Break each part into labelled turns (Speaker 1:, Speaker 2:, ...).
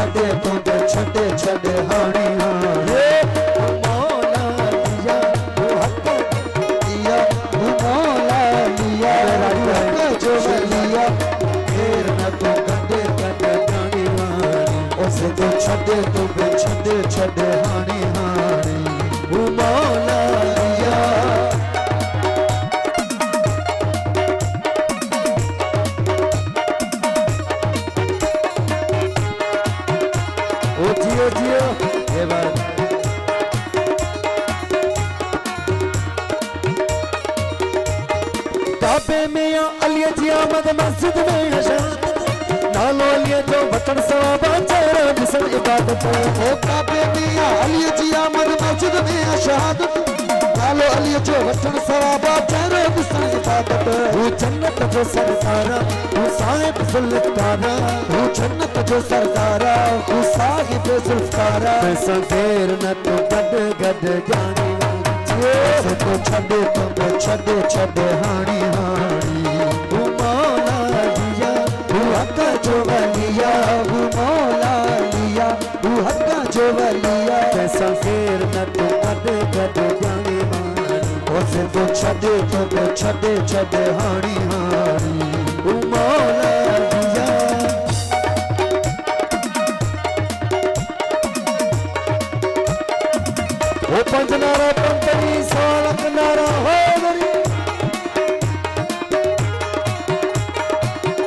Speaker 1: छड़े तो बे छड़े छड़े हानी हानी मौला लिया वो हक लिया वो मौला लिया हक जो लिया फिर न तो गड्ढे गड्ढे जानी हानी उसे तो छड़े तो बे छड़े छड़े हानी हानी वो मौला लिया जियो जियो ये बात काबे में या अलिया जी आमद मस्जिद में नालो अलिया जो बटन सवाबा चेहरा जिसम इबादत ओ काबे में या अलिया जी आमद मस्जिद में शहादत नालो अलिया जो बटन सवाबा चेहरा जिसम इबादत वो जन्नत जो सरदारा वो साहिब जुल्फकारा वो जन्नत जो सरदारा वो साहिब जुल्फकारा पैसा देर न तो गड गड जानी से तो छड़े तो छड़े छड़े हानी हानी वो मौला लिया वो हक जो लिया वो मौला लिया वो हक जो लिया पैसा देर न तो गड गड जानी हानी से तो छड़े छड़े हानी हानी वो मौला लिया वो पंचनारा पंचनी सोलक नारा हो गरी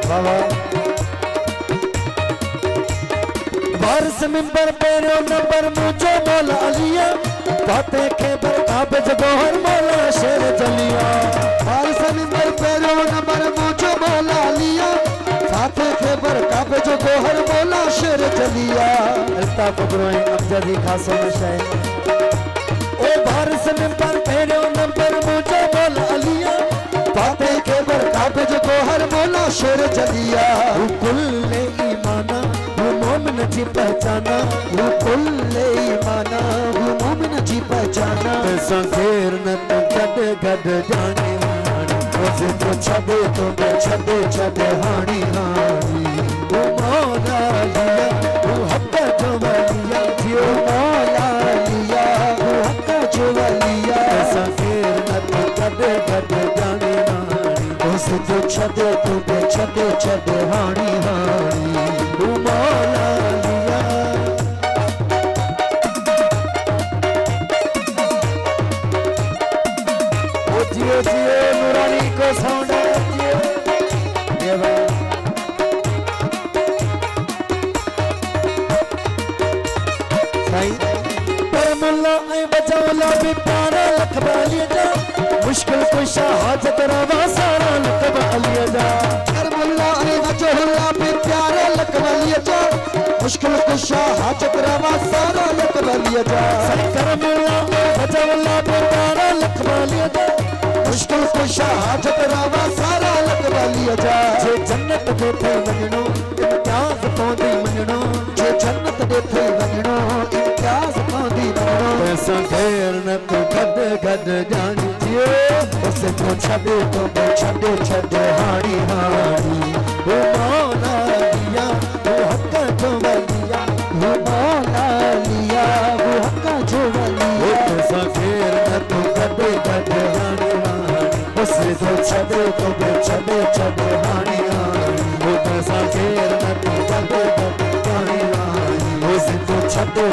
Speaker 1: बाबा वारिस मिंबर पेरो नंबर मुझे मौला अलिया बातें खेबर काबे जगोहर मौला शेर जलिया वारिस मिंबर पेरो नंबर मुझे मौला अलिया बातें खेबर काबे जगोहर मौला शेर जलिया अल्ताफ फकरों अमजदी खासो नशे ओ वारिस मिंबर पेरो नंबर मुझे मौला अलिया बातें खेबर काबे जगोहर मौला शेर जलिया कुल्ले ईमाना वो मोमिन जी पहचाना वो कुल्ले ईमाना वो मोमिन जी पहचाना पैसा देर न तो गड गड जानी हानी उसे तो छड़े छड़े हानी हानी वो मौला लिया वो हक जो लिया जियो मौला लिया वो हक जो लिया पैसा देर न तो गड गड जानी हानी उसे तो छड़े हानी हानी वो मौला लिया ओ जियो जियो नूरानी को साउंड जियो ये बात सही पर मुल्ला ए बचावला भी प्यारा लखबा लिया जा मुश्किल कुशा हाजत रवा सारा लखबा लिया जा पर मुल्ला ए बचावला भी प्यारा लखबा लिया जा मुश्किल कुशा हाजत रवा सारा लखबा लिया जा कर मुल्ला ए बचावला भी प्यारा लखबा लिया जा मुश्किल कुशा हाजत रवा सारा लखबा लिया जा जे जन्नत दे थे वञणो इम्तियाज़ पवंदी वञणो जे जन्नत दे थे वञणो इम्तियाज़ पवंदी वञणो पैसा देर न तो गड गड जानी जियो उसे तो छड़े हानी हानी वो मौला लिया वो हक जो लिया वो मौला लिया वो हक जो लिया पैसा देर न तो गड गड जानी हानी उसे तो छड़े हानी हानी वो पैसा देर न तो गड गड जानी हानी उसे तो छड़े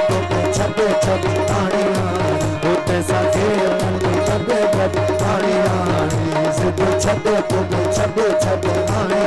Speaker 1: हानी हानी वो पैसा देर न तो गड गड जानी हानी उसे तो छड़े हानी